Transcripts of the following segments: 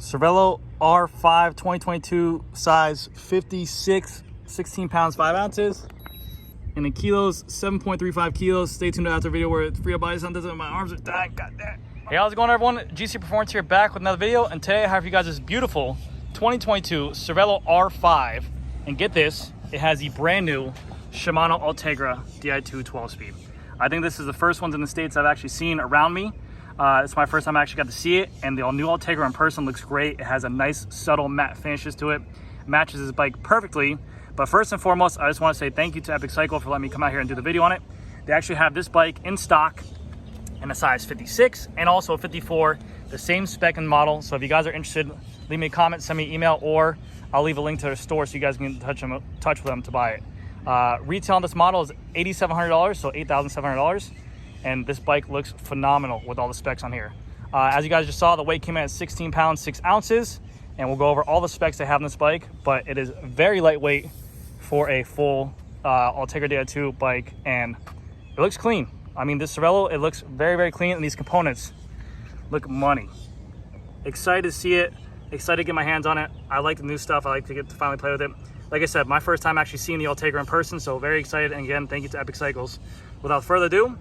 Cervelo R5 2022 size 56, 16 pounds, 5 ounces. And in kilos, 7.35 kilos. Stay tuned after the video where Freehub body sound does it. My arms are dying, goddamn. Hey, how's it going, everyone? GC Performance here, back with another video. And today I have for you guys this beautiful 2022 Cervelo R5. And get this, it has the brand new Shimano Ultegra Di2 12-speed. I think this is the first ones in the States I've actually seen around me. It's my first time I actually got to see it, and the all-new Ultegra in person looks great. It has a nice, subtle matte finishes to it. Matches this bike perfectly. But first and foremost, I just want to say thank you to Epic Cycle for letting me come out here and do the video on it. They actually have this bike in stock in a size 56 and also a 54, the same spec and model. So if you guys are interested, leave me a comment, send me an email, or I'll leave a link to their store so you guys can touch with them to buy it. Retail on this model is $8,700, so $8,700. And this bike looks phenomenal with all the specs on here. As you guys just saw, the weight came in at 16 pounds, 6 ounces. And we'll go over all the specs they have on this bike, but it is very lightweight for a full Ultegra Di2 bike, and it looks clean. I mean, this Cervelo, it looks very, very clean, and these components look money. Excited to see it, excited to get my hands on it. I like the new stuff. I like to get to finally play with it. Like I said, my first time actually seeing the Ultegra in person, so very excited. And again, thank you to Epic Cycles. Without further ado,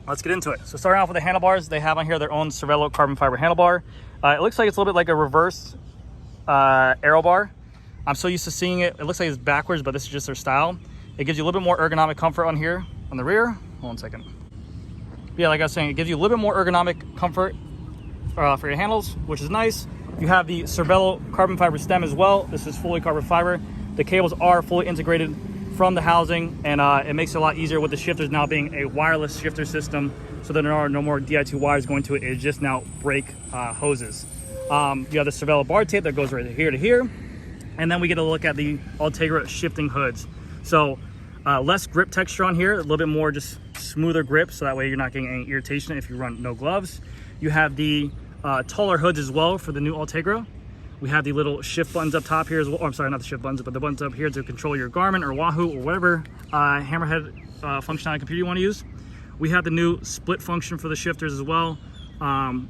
let's get into it. So starting off with the handlebars, they have on here their own Cervelo carbon fiber handlebar. It looks like it's a little bit like a reverse aero bar. I'm so used to seeing it. It looks like it's backwards, but this is just their style. It gives you a little bit more ergonomic comfort on here on the rear. Hold on a second. Yeah, like I was saying, it gives you a little bit more ergonomic comfort for your handles, which is nice. You have the Cervelo carbon fiber stem as well. This is fully carbon fiber. The cables are fully integrated from the housing, and it makes it a lot easier with the shifters now being a wireless shifter system, so there are no more Di2 wires going to it. It's just now brake hoses. You have the Cervelo bar tape that goes right here to here. And then we get a look at the Ultegra shifting hoods. So less grip texture on here, a little bit more just smoother grip, so that way you're not getting any irritation if you run no gloves. You have the taller hoods as well for the new Ultegra. We have the little shift buttons up top here as well. Oh, I'm sorry, not the shift buttons, but the buttons up here to control your Garmin or Wahoo or whatever hammerhead functionality computer you want to use. We have the new split function for the shifters as well,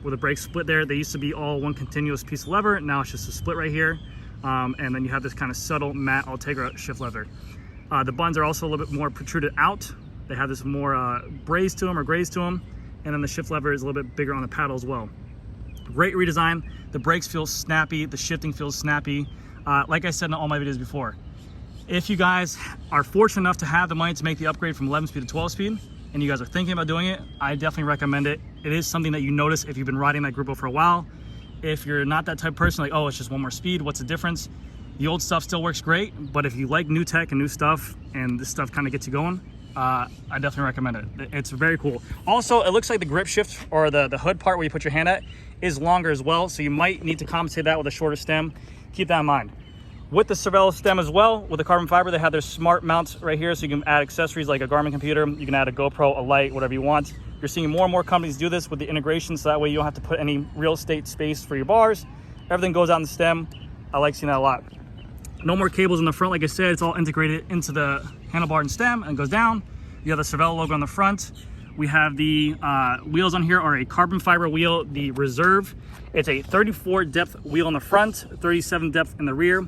with a brake split there. They used to be all one continuous piece of lever. Now it's just a split right here. And then you have this kind of subtle matte Ultegra shift lever. The buttons are also a little bit more protruded out. They have this more braze to them or graze to them. And then the shift lever is a little bit bigger on the paddle as well. Great redesign. The brakes feel snappy. The shifting feels snappy. Like I said in all my videos before, if you guys are fortunate enough to have the money to make the upgrade from 11 speed to 12 speed, and you guys are thinking about doing it, I definitely recommend it. It is something that you notice if you've been riding that Grupo for a while. If you're not that type of person, like, oh, it's just one more speed, what's the difference? The old stuff still works great, but if you like new tech and new stuff, and this stuff kind of gets you going, I definitely recommend it. It's very cool. Also, it looks like the grip shift, or the hood part where you put your hand at, is longer as well, so you might need to compensate that with a shorter stem. Keep that in mind. With the Cervelo stem as well, with the carbon fiber, they have their smart mounts right here, so you can add accessories like a Garmin computer, you can add a GoPro, a light, whatever you want. You're seeing more and more companies do this with the integration, so that way you don't have to put any real estate space for your bars. Everything goes out in the stem. I like seeing that a lot. No more cables in the front. Like I said, it's all integrated into the handlebar and stem and goes down. You have the Cervelo logo on the front. We have the wheels on here are a carbon fiber wheel, the Reserve. It's a 34 depth wheel in the front, 37 depth in the rear.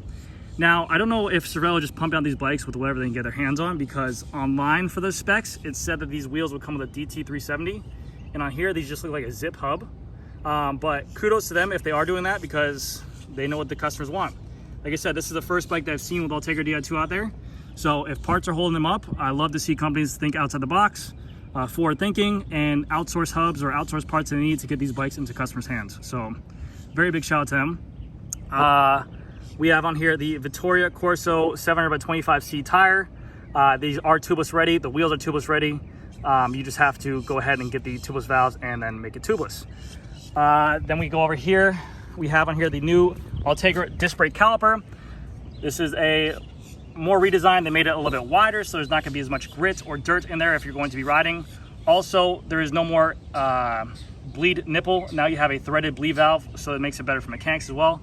Now, I don't know if Cervelo just pumped out these bikes with whatever they can get their hands on, because online for the specs, it said that these wheels would come with a DT370. And on here, these just look like a zip hub. But kudos to them if they are doing that, because they know what the customers want. Like I said, this is the first bike that I've seen with Ultegra Di2 out there. So if parts are holding them up, I love to see companies think outside the box, forward thinking, and outsource hubs or outsource parts they need to get these bikes into customers' hands. So very big shout out to them. We have on here the Vittoria Corso 700x25C tire. These are tubeless ready. The wheels are tubeless ready. You just have to go ahead and get the tubeless valves and then make it tubeless. Then we go over here. We have on here the new Ultegra disc brake caliper. This is a more redesigned. They made it a little bit wider, so there's not gonna be as much grit or dirt in there if you're going to be riding. Also, there is no more bleed nipple. Now you have a threaded bleed valve, so it makes it better for mechanics as well.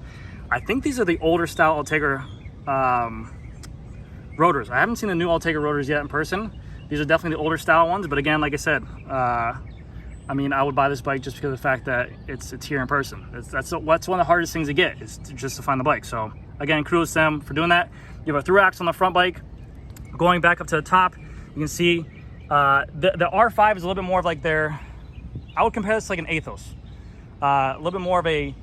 I think these are the older style Ultegra rotors. I haven't seen the new Ultegra rotors yet in person. These are definitely the older style ones, but again, like I said, I mean, I would buy this bike just because of the fact that it's here in person. That's one of the hardest things to get, is just to find the bike. So again, kudos to them for doing that. You have a through axle on the front bike. Going back up to the top, you can see the R5 is a little bit more of like I would compare this to like an Athos. A little bit more of a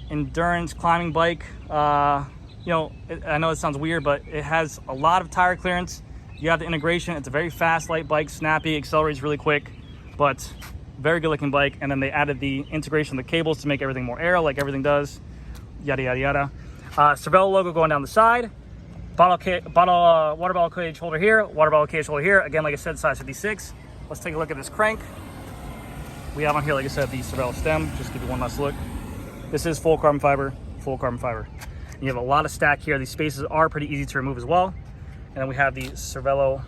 endurance climbing bike. I know it sounds weird, but it has a lot of tire clearance. You have the integration. It's a very fast, light bike, snappy, accelerates really quick, but very good looking bike. And then they added the integration of the cables to make everything more aero, like everything does. Yada yada yada. Cervelo logo going down the side. Water bottle cage holder here. Water bottle cage holder here. Again, like I said, size 56. Let's take a look at this crank. We have on here, like I said, the Cervelo stem. Just give you one last look. This is full carbon fiber, full carbon fiber. You have a lot of stack here. These spaces are pretty easy to remove as well. And then we have the Cervelo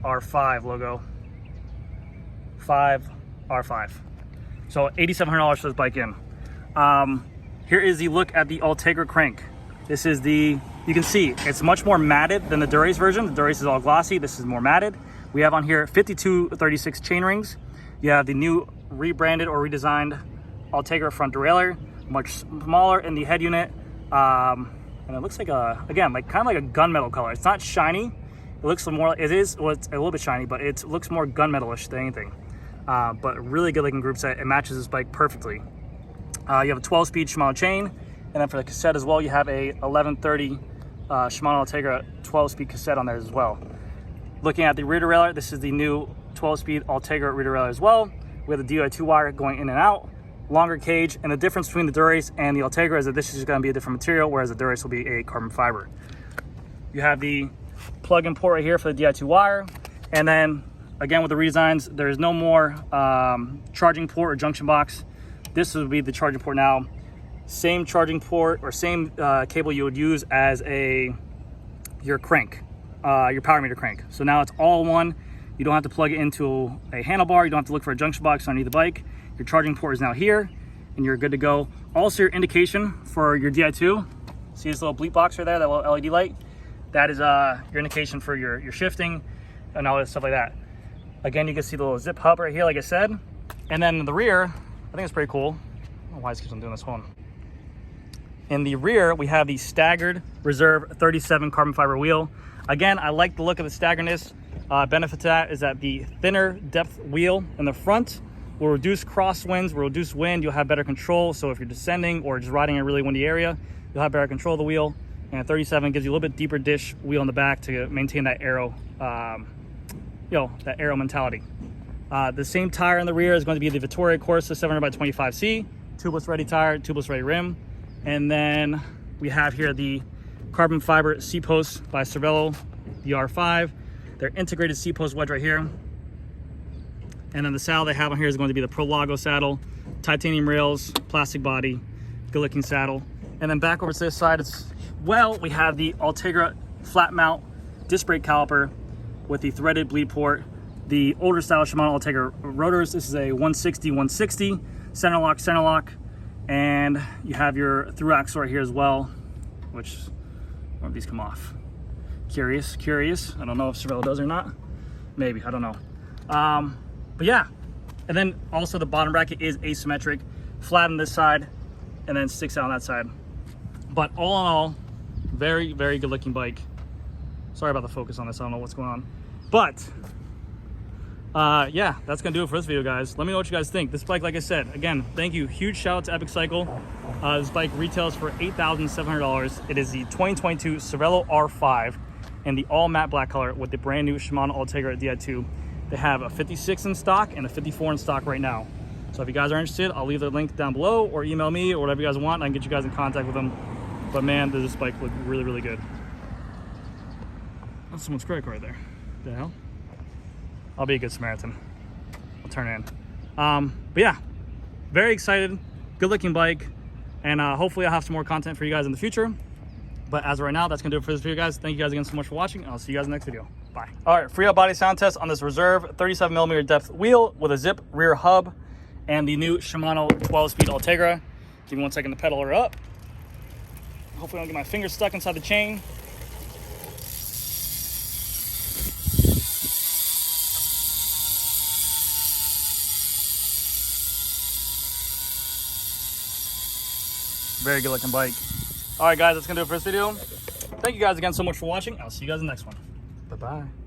R5 logo. 5 R5. So $8,700 for this bike in. Here is the look at the Ultegra crank. This is you can see it's much more matted than the Dura-Ace version. The Dura-Ace is all glossy. This is more matted. We have on here 5236 chain rings. You have the new rebranded or redesigned Ultegra front derailleur, much smaller in the head unit. And it looks like kind of like a gunmetal color. It's not shiny. It looks more, it's a little bit shiny, but it looks more gunmetalish than anything. But really good looking group set. It matches this bike perfectly. You have a 12-speed Shimano chain, and then for the cassette as well, you have a 1130 Shimano Ultegra 12-speed cassette on there as well. Looking at the rear derailleur, this is the new 12-speed Ultegra rear derailleur as well. We have the DI2 wire going in and out, longer cage, and the difference between the Dura-Ace and the Ultegra is that this is going to be a different material, whereas the Dura-Ace will be a carbon fiber. You have the plug-in port right here for the DI2 wire, and then again with the redesigns, there's no more charging port or junction box. This would be the charging port now. Same charging port or same cable you would use as your crank, your power meter crank. So now it's all one. You don't have to plug it into a handlebar. You don't have to look for a junction box underneath the bike. Your charging port is now here, and you're good to go. Also, your indication for your DI2. See this little bleep box right there, that little LED light? That is your indication for your shifting and all that stuff like that. Again, you can see the little zip hub right here, like I said. And then in the rear, I think it's pretty cool. I don't know why it keeps on doing this one. In the rear, we have the staggered Reserve 37 carbon fiber wheel. Again, I like the look of the staggeredness. Benefit to that is that the thinner depth wheel in the front will reduce crosswinds, will reduce wind. You'll have better control. So if you're descending or just riding in a really windy area, you'll have better control of the wheel. And 37 gives you a little bit deeper dish wheel in the back to maintain that aero, that aero mentality. The same tire in the rear is going to be the Vittoria Corsa 700 by 25C, tubeless ready tire, tubeless ready rim. And then we have here the carbon fiber seat posts by Cervelo, the R5. Their integrated seat post wedge right here. And then the saddle they have on here is going to be the Prologo saddle, titanium rails, plastic body, good looking saddle. And then back over to this side, we have the Ultegra flat mount disc brake caliper with the threaded bleed port. The older style Shimano Ultegra rotors. This is a 160 center lock, and you have your through axle right here as well, which one of these come off. Curious. I don't know if Cervelo does or not. Maybe, I don't know. But yeah, and then also the bottom bracket is asymmetric, flat on this side, and then sticks out on that side. But all in all, very, very good looking bike. Sorry about the focus on this, I don't know what's going on. But yeah, that's gonna do it for this video, guys. Let me know what you guys think. This bike, like I said, again, thank you. Huge shout out to Epic Cycle. This bike retails for $8,700. It is the 2022 Cervelo R5 in the all matte black color with the brand new Shimano Ultegra Di2. They have a 56 in stock and a 54 in stock right now. So if you guys are interested, I'll leave the link down below, or email me, or whatever you guys want. I can get you guys in contact with them. But man, does this bike look really, really good. That's someone's credit card there. What the hell? I'll be a good Samaritan. I'll turn it in. But yeah, very excited. Good looking bike. And hopefully I'll have some more content for you guys in the future. But as of right now, that's gonna do it for this video, guys. Thank you guys again so much for watching, and I'll see you guys in the next video. Bye. All right, Freehub body sound test on this Reserve 37mm depth wheel with a zip rear hub and the new Shimano 12-speed Ultegra. Give me 1 second to pedal her up. Hopefully I don't get my fingers stuck inside the chain. Very good looking bike. All right, guys, that's gonna do it for this video. Thank you guys again so much for watching. I'll see you guys in the next one. Bye-bye.